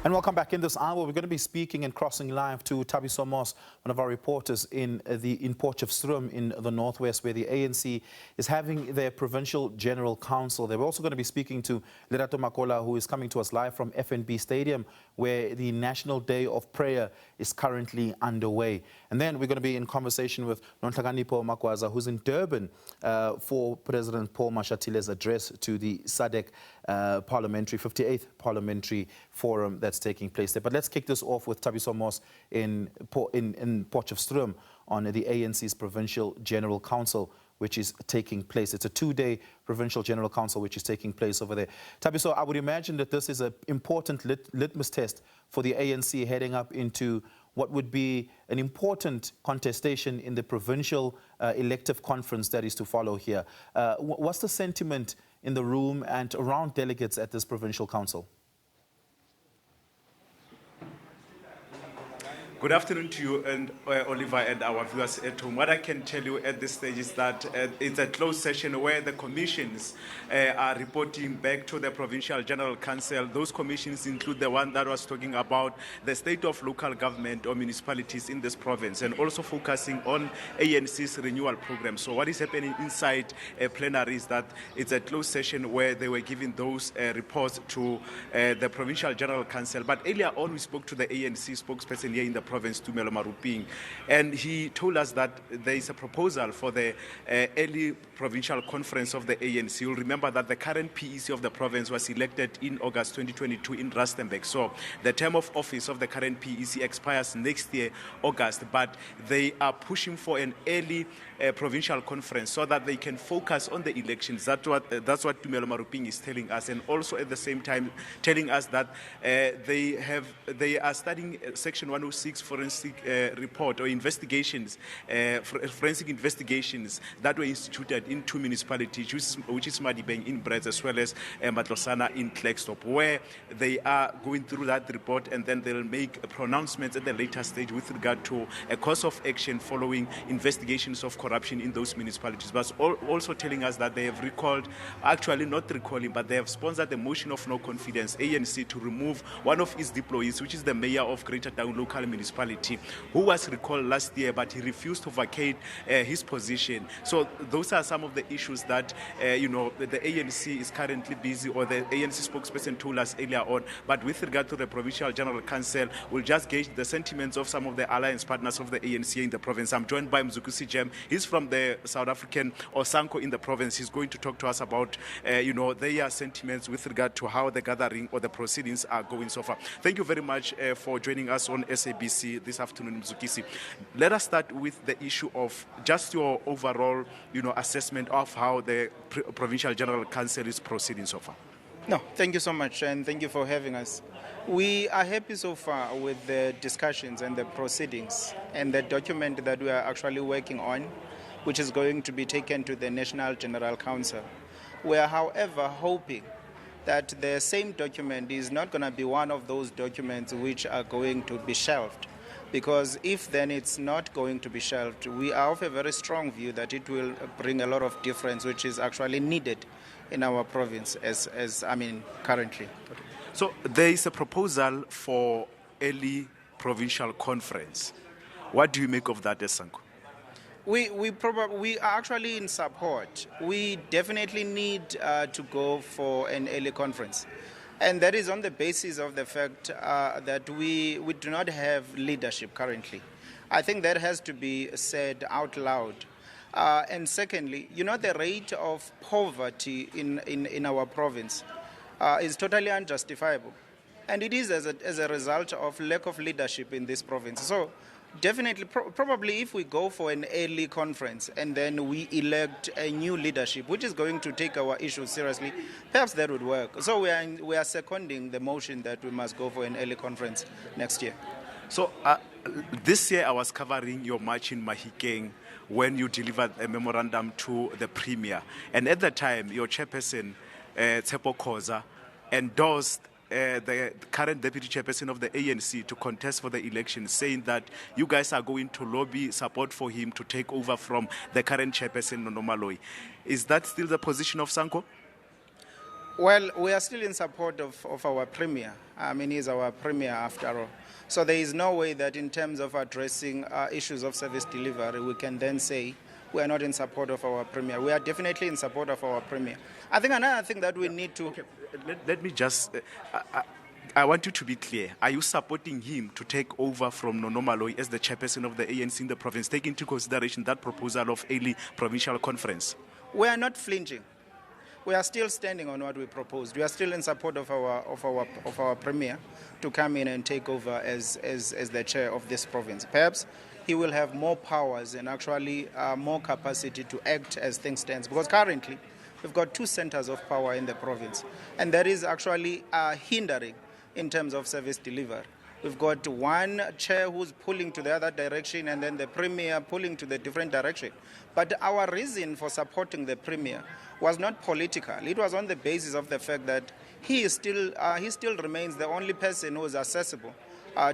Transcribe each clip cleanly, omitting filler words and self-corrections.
And welcome back. In this hour, we're going to be speaking and crossing live to Thabiso, one of our reporters in Potchefstroom in the northwest, where the ANC is having their Provincial General Council. They're also going to be speaking to Lerato Makola, who is coming to us live from FNB Stadium, where the National Day of Prayer is currently underway. And then we're going to be in conversation with Nonhlakanipho Makwaza, who's in Durban for President Paul Mashatile's address to the SADC 58th Parliamentary Forum that's taking place there. But let's kick this off with Thabiso in Potchefstroom on the ANC's Provincial General Council, which is taking place. It's a two-day Provincial General Council which is taking place over there. Thabiso, I would imagine that this is an important litmus test for the ANC heading up into what would be an important contestation in the provincial elective conference that is to follow here. What's the sentiment in the room and around delegates at this Provincial Council? Good afternoon to you and Oliver and our viewers at home. What I can tell you at this stage is that it's a closed session where the commissions are reporting back to the Provincial General Council. Those commissions include the one that was talking about the state of local government or municipalities in this province, and also focusing on ANC's renewal program. So what is happening inside plenary is that it's a closed session where they were giving those reports to the Provincial General Council. But earlier on, we spoke to the ANC spokesperson here in the province, Tumelo Maruping, and he told us that there is a proposal for the early provincial conference of the ANC. You'll remember that the current PEC of the province was elected in August 2022 in Rustenburg. So the term of office of the current PEC expires next year, August, but they are pushing for an early provincial conference so that they can focus on the elections. That's what Tumelo Maruping is telling us, and also at the same time telling us that they are studying Section 106 forensic report or investigations, forensic investigations that were instituted in two municipalities, which is Madibeng in Brits as well as Matlosana in Klerksdorp, where they are going through that report, and then they'll make pronouncements at the later stage with regard to a course of action following investigations of corruption in those municipalities. But also telling us that they have recalled, actually not recalling, but they have sponsored the motion of no confidence, ANC, to remove one of its deployees, which is the mayor of Greater Town Local Municipality, who was recalled last year, but he refused to vacate his position. So those are some of the issues that the ANC is currently busy, or the ANC spokesperson told us earlier on. But with regard to the Provincial General Council, we'll just gauge the sentiments of some of the alliance partners of the ANC in the province. I'm joined by Mzukusi Jem. He's from the South African or Sanco in the province. He's going to talk to us about their sentiments with regard to how the gathering or the proceedings are going so far. Thank you very much for joining us on SABC this afternoon, Mzukisi. Let us start with the issue of just your overall, assessment of how the Provincial General Council is proceeding so far. No, thank you so much, and thank you for having us. We are happy so far with the discussions and the proceedings and the document that we are actually working on, which is going to be taken to the National General Council. We are, however, hoping that the same document is not going to be one of those documents which are going to be shelved. Because if then it's not going to be shelved, we are of a very strong view that it will bring a lot of difference, which is actually needed in our province currently. So there is a proposal for early provincial conference. What do you make of that, Sanco? We are actually in support. We definitely need to go for an early conference. And that is on the basis of the fact that we do not have leadership currently. I think that has to be said out loud. And secondly, the rate of poverty in our province is totally unjustifiable. And it is as a result of lack of leadership in this province. So definitely, probably if we go for an early conference and then we elect a new leadership, which is going to take our issues seriously, perhaps that would work. So we are seconding the motion that we must go for an early conference next year. So this year I was covering your march in Mahikeng when you delivered a memorandum to the Premier. And at that time, your chairperson, Tshepo Khoza, endorsed the current deputy chairperson of the ANC to contest for the election, saying that you guys are going to lobby support for him to take over from the current chairperson, Nono Maloyi. Is that still the position of Sanco? Well, we are still in support of our premier. I mean, he's our premier after all. So there is no way that in terms of addressing issues of service delivery, we can then say we are not in support of our premier. We are definitely in support of our premier. I think another thing that we need to... Okay. Let me just... I want you to be clear. Are you supporting him to take over from Nono Maloyi as the chairperson of the ANC in the province, take into consideration that proposal of early provincial conference? We are not flinching. We are still standing on what we proposed. We are still in support of our premier to come in and take over as the chair of this province. Perhaps he will have more powers and actually more capacity to act as things stand. Because currently, we've got two centers of power in the province, and that is actually hindering in terms of service delivery. We've got one chair who's pulling to the other direction and then the premier pulling to the different direction. But our reason for supporting the premier was not political. It was on the basis of the fact that he still remains the only person who is accessible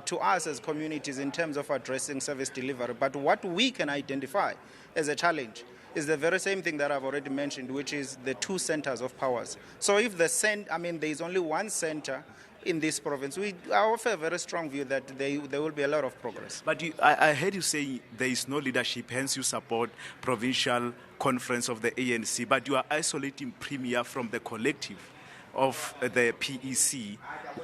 to us as communities in terms of addressing service delivery. But what we can identify as a challenge is the very same thing that I've already mentioned, which is the two centers of powers. So if there is only one center in this province, I offer a very strong view that there will be a lot of progress. But I heard you say there is no leadership, hence you support provincial conference of the ANC, but you are isolating Premier from the collective of the PEC.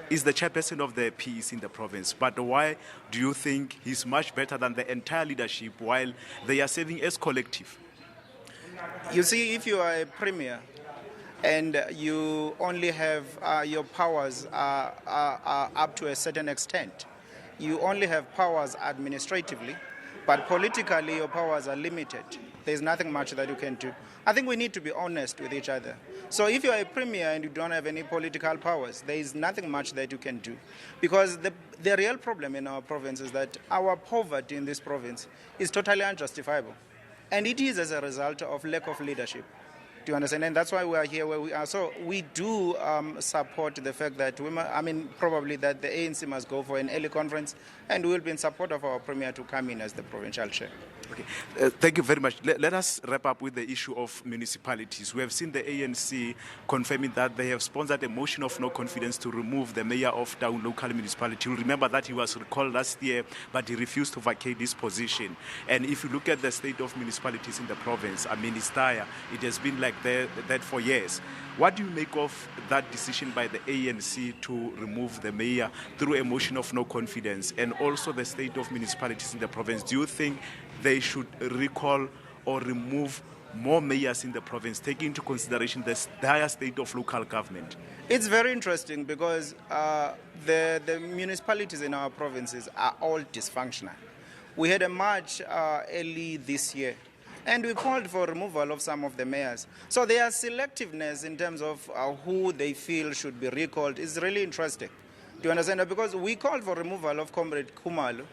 Is the chairperson of the PEC in the province, but why do you think he's much better than the entire leadership while they are serving as collective? You see, if you are a premier, and you only have your powers up to a certain extent. You only have powers administratively, but politically your powers are limited. There's nothing much that you can do. I think we need to be honest with each other. So if you're a premier and you don't have any political powers, there is nothing much that you can do. Because the real problem in our province is that our poverty in this province is totally unjustifiable. And it is as a result of lack of leadership. Do you understand? And that's why we are here where we are. So we do support the fact that, probably that the ANC must go for an early conference, and we will be in support of our premier to come in as the provincial chair. Okay. Thank you very much. Let us wrap up with the issue of municipalities. We have seen the ANC confirming that they have sponsored a motion of no confidence to remove the mayor of Town local municipality. You remember that he was recalled last year, but he refused to vacate this position. And if you look at the state of municipalities in the province, it's dire. It has been like that for years. What do you make of that decision by the ANC to remove the mayor through a motion of no confidence, and also the state of municipalities in the province? Do you think they should recall or remove more mayors in the province, taking into consideration the dire state of local government? It's very interesting because the municipalities in our provinces are all dysfunctional. We had a march early this year, and we called for removal of some of the mayors. So their selectiveness in terms of who they feel should be recalled is really interesting. Do you understand? Because we called for removal of Comrade Khumalo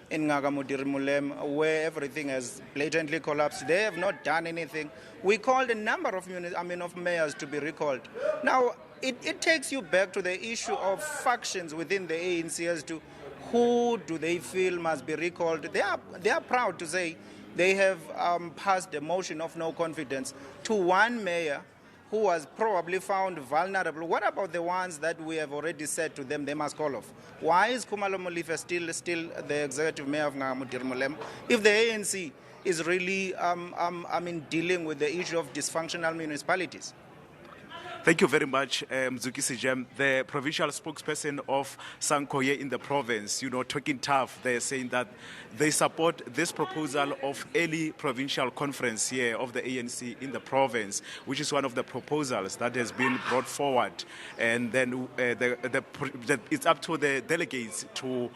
in Ngagamudiri-Mulem, where everything has blatantly collapsed. They have not done anything. We called a number of mayors to be recalled. Now, it takes you back to the issue of factions within the ANC as to who do they feel must be recalled. They are proud to say they have passed a motion of no confidence to one mayor who was probably found vulnerable. What about the ones that we have already said to them they must call off? Why is Khumalo Molife still the executive mayor of Ngagamudiri-Mulem if the ANC is really dealing with the issue of dysfunctional municipalities? Thank you very much, Mzuki Sijem, the provincial spokesperson of Sanco here in the province. Talking tough, they're saying that they support this proposal of early provincial conference here of the ANC in the province, which is one of the proposals that has been brought forward. And then it's up to the delegates to,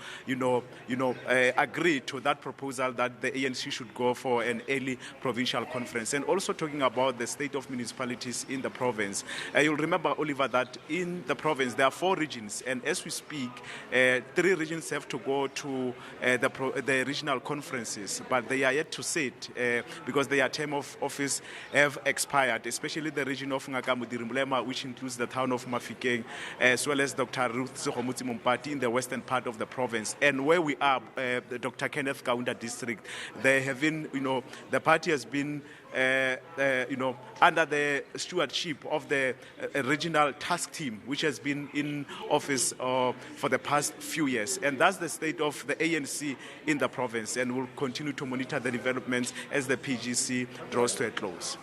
agree to that proposal that the ANC should go for an early provincial conference. And also talking about the state of municipalities in the province. You'll remember, Oliver, that in the province there are 4 regions, and as we speak, 3 regions have to go to the regional conferences, but they are yet to sit because their term of office have expired, especially the region of Ngagamudiri-Mulem, which includes the town of Mafikeng, as well as Dr. Ruth Mumpati in the western part of the province. And where we are, the Dr. Kenneth Kaunda district, they have been, the party has been under the stewardship of the regional task team, which has been in office for the past few years. And that's the state of the ANC in the province, and we'll continue to monitor the developments as the PGC draws to a close.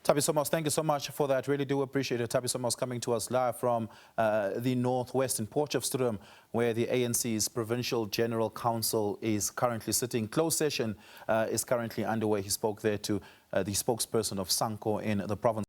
Thabiso Moss, thank you so much for that. Really do appreciate it. Thabiso Moss coming to us live from the Northwest in Potchefstroom, where the ANC's Provincial General Council is currently sitting. Closed session is currently underway. He spoke there to the spokesperson of Sanco in the province.